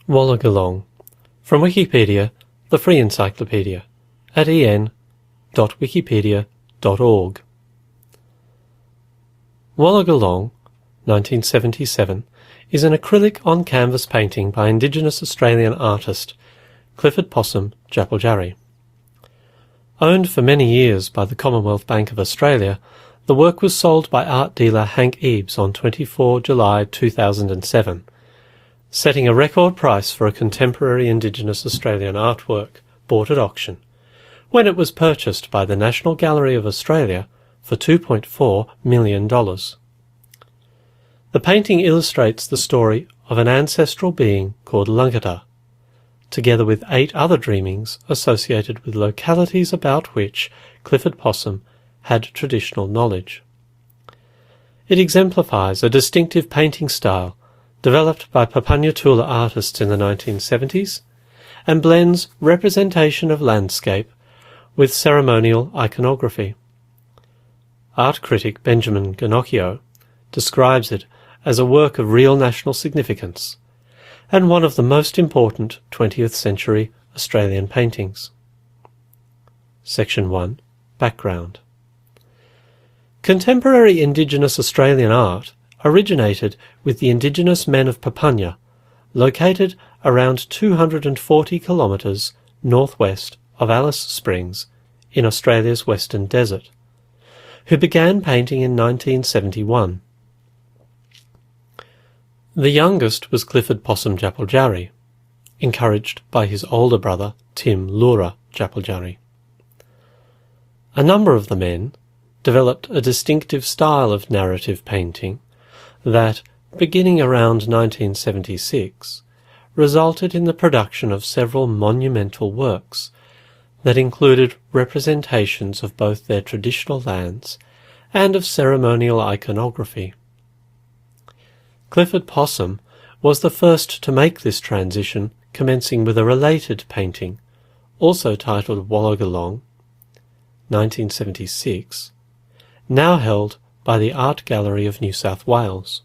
Warlugulong, from Wikipedia, the free encyclopedia, at en.wikipedia.org. Warlugulong, 1977, is an acrylic on-canvas painting by Indigenous Australian artist Clifford Possum Japaljarri. Owned for many years by the Commonwealth Bank of Australia, the work was sold by art dealer Hank Eaves on 24 July 2007, setting a record price for a contemporary Indigenous Australian artwork bought at auction, when it was purchased by the National Gallery of Australia for $2.4 million. The painting illustrates the story of an ancestral being called Langata, together with 8 other dreamings associated with localities about which Clifford Possum had traditional knowledge. It exemplifies a distinctive painting style developed by Papunyatula artists in the 1970s and blends representation of landscape with ceremonial iconography. Art critic Benjamin Ginocchio describes it as a work of real national significance and one of the most important 20th century Australian paintings. Section 1. Background. Contemporary Indigenous Australian art originated with the Indigenous men of Papunya, located around 240 kilometres northwest of Alice Springs in Australia's Western Desert, who began painting in 1971. The youngest was Clifford Possum Japaljarri, encouraged by his older brother Tim Lura Japaljarri. A number of the men developed a distinctive style of narrative painting that, beginning around 1976, resulted in the production of several monumental works that included representations of both their traditional lands and of ceremonial iconography. Clifford Possum was the first to make this transition, commencing with a related painting, also titled Warlugulong, 1976, now held by the Art Gallery of New South Wales.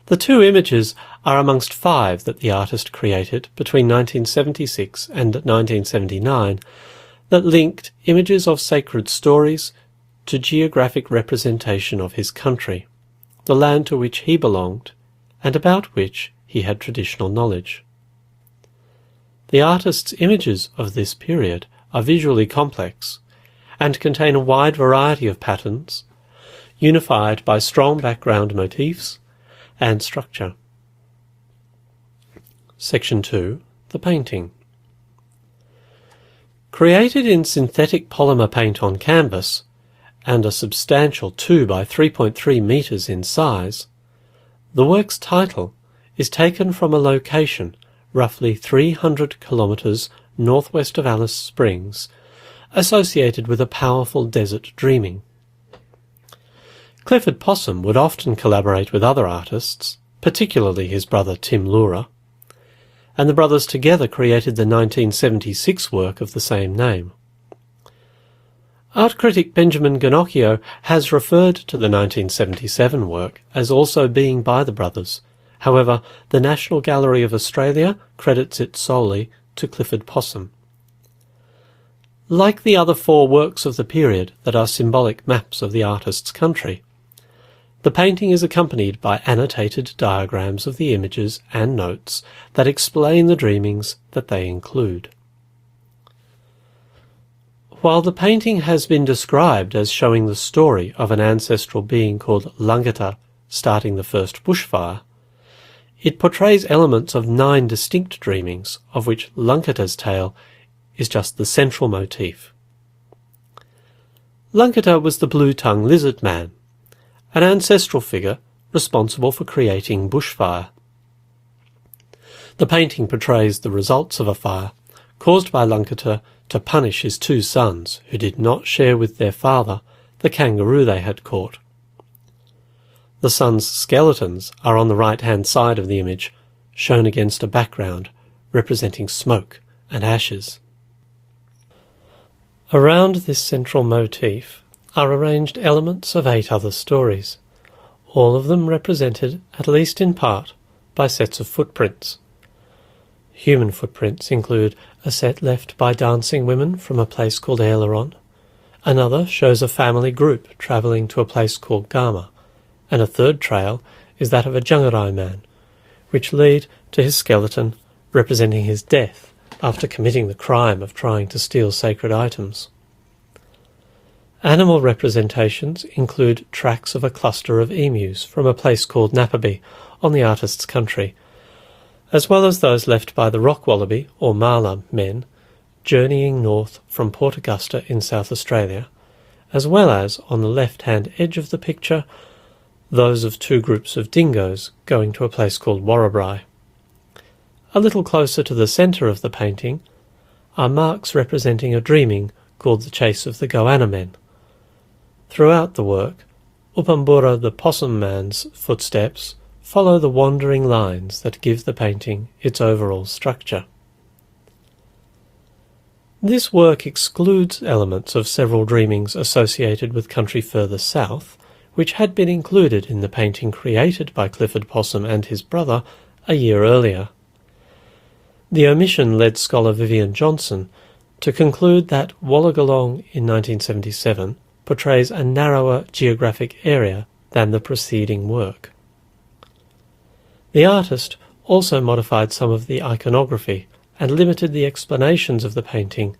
The 2 images are amongst 5 that the artist created between 1976 and 1979 that linked images of sacred stories to geographic representation of his country, the land to which he belonged and about which he had traditional knowledge. The artist's images of this period are visually complex and contain a wide variety of patterns, unified by strong background motifs and structure. Section 2. The painting. Created in synthetic polymer paint on canvas, and a substantial 2 by 3.3 metres in size, the work's title is taken from a location roughly 300 kilometres northwest of Alice Springs, associated with a powerful desert dreaming. Clifford Possum would often collaborate with other artists, particularly his brother Tim Lura, and the brothers together created the 1976 work of the same name. Art critic Benjamin Ginocchio has referred to the 1977 work as also being by the brothers. However, the National Gallery of Australia credits it solely to Clifford Possum. Like the other 4 works of the period that are symbolic maps of the artist's country, the painting is accompanied by annotated diagrams of the images and notes that explain the dreamings that they include. While the painting has been described as showing the story of an ancestral being called Langata starting the First Bushfire, it portrays elements of 9 distinct dreamings, of which Langata's tale is just the central motif. Langata was the blue-tongued lizard man, an ancestral figure responsible for creating bushfire. The painting portrays the results of a fire caused by Langata to punish his 2 sons who did not share with their father the kangaroo they had caught. The sons' skeletons are on the right-hand side of the image, shown against a background representing smoke and ashes. Around this central motif are arranged elements of 8 other stories, all of them represented, at least in part, by sets of footprints, Human footprints include a set left by dancing women from a place called Aileron. Another shows a family group travelling to a place called Gama, and a third trail is that of a Jungarai man, which lead to his skeleton representing his death after committing the crime of trying to steal sacred items. Animal representations include tracks of a cluster of emus from a place called Napaby on the artist's country, as well as those left by the rock wallaby or marla men journeying north from Port Augusta in South Australia, as well as, on the left-hand edge of the picture, those of two groups of dingoes going to a place called Warrabri. A little closer to the centre of the painting are marks representing a dreaming called the Chase of the Goanimate. Throughout the work, Upambura the possum man's footsteps follow the wandering lines that give the painting its overall structure. This work excludes elements of several dreamings associated with country further south, which had been included in the painting created by Clifford Possum and his brother a year earlier. The omission led scholar Vivian Johnson to conclude that Warlugulong in 1977 portrays a narrower geographic area than the preceding work. The artist also modified some of the iconography and limited the explanations of the painting,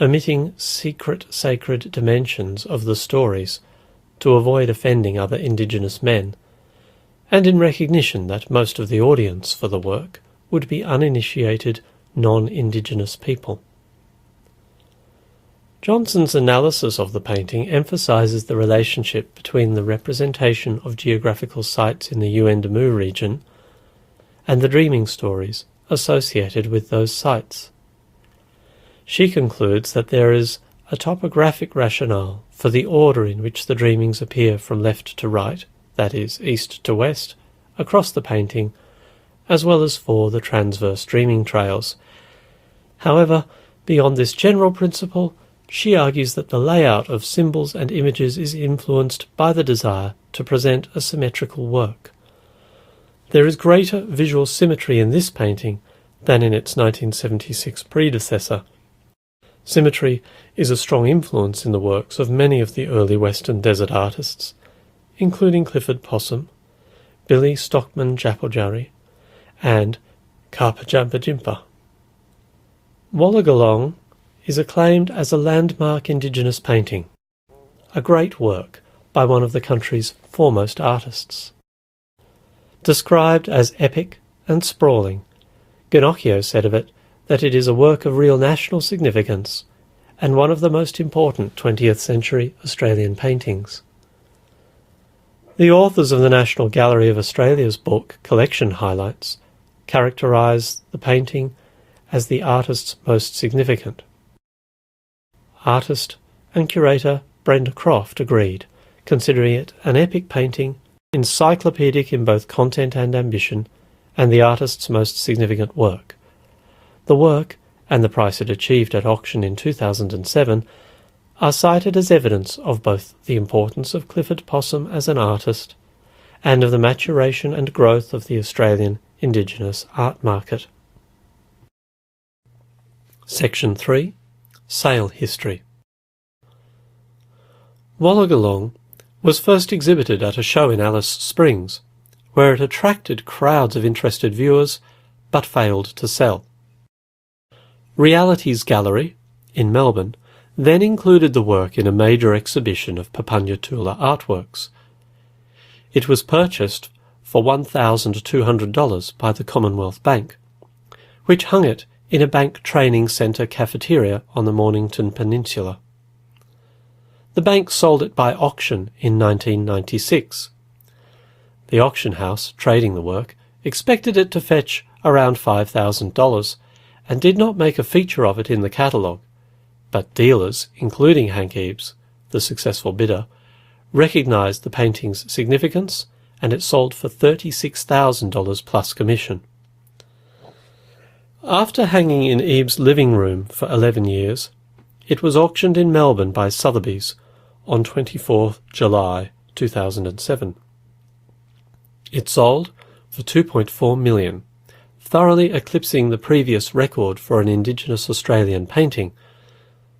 omitting secret sacred dimensions of the stories to avoid offending other Indigenous men, and in recognition that most of the audience for the work would be uninitiated non-Indigenous people. Johnson's analysis of the painting emphasises the relationship between the representation of geographical sites in the Yuendamu region and the dreaming stories associated with those sites. She concludes that there is a topographic rationale for the order in which the dreamings appear from left to right, that is, east to west, across the painting, as well as for the transverse dreaming trails. However, beyond this general principle, she argues that the layout of symbols and images is influenced by the desire to present a symmetrical work. There is greater visual symmetry in this painting than in its 1976 predecessor. Symmetry is a strong influence in the works of many of the early Western desert artists, including Clifford Possum, Billy Stockman Japojari, and Karpa Jampa Jimpa. Warlugulong is acclaimed as a landmark Indigenous painting, a great work by one of the country's foremost artists. Described as epic and sprawling, Ginocchio said of it that it is a work of real national significance and one of the most important 20th century Australian paintings. The authors of the National Gallery of Australia's book Collection Highlights characterise the painting as the artist's most significant. Artist and curator Brenda Croft agreed, considering it an epic painting, encyclopedic in both content and ambition, and the artist's most significant work. The work, and the price it achieved at auction in 2007, are cited as evidence of both the importance of Clifford Possum as an artist and of the maturation and growth of the Australian Indigenous art market. Section 3. Sale History. Warlugulong was first exhibited at a show in Alice Springs, where it attracted crowds of interested viewers, but failed to sell. Realities Gallery, in Melbourne, then included the work in a major exhibition of Papunya-Tula artworks. It was purchased for $1,200 by the Commonwealth Bank, which hung it in a bank training centre cafeteria on the Mornington Peninsula. The bank sold it by auction in 1996. The auction house, trading the work, expected it to fetch around $5,000 and did not make a feature of it in the catalogue, but dealers, including Hank Eaves, the successful bidder, recognised the painting's significance, and it sold for $36,000 plus commission. After hanging in Eaves' living room for 11 years, it was auctioned in Melbourne by Sotheby's on 24 July 2007. It sold for $2.4 million, thoroughly eclipsing the previous record for an Indigenous Australian painting,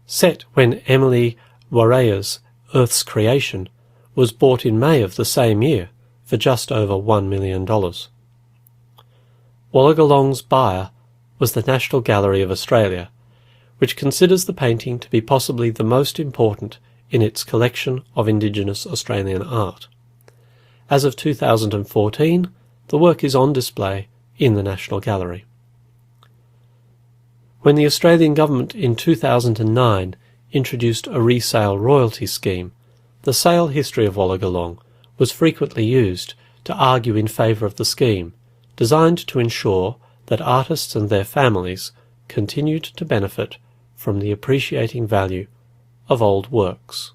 set when Emily Warrea's Earth's Creation was bought in May of the same year for just over $1 million. Warlugulong's buyer was the National Gallery of Australia, which considers the painting to be possibly the most important in its collection of Indigenous Australian art. As of 2014, the work is on display in the National Gallery. When the Australian government in 2009 introduced a resale royalty scheme, the sale history of Warlugulong was frequently used to argue in favour of the scheme, designed to ensure that artists and their families continued to benefit from the appreciating value of old works.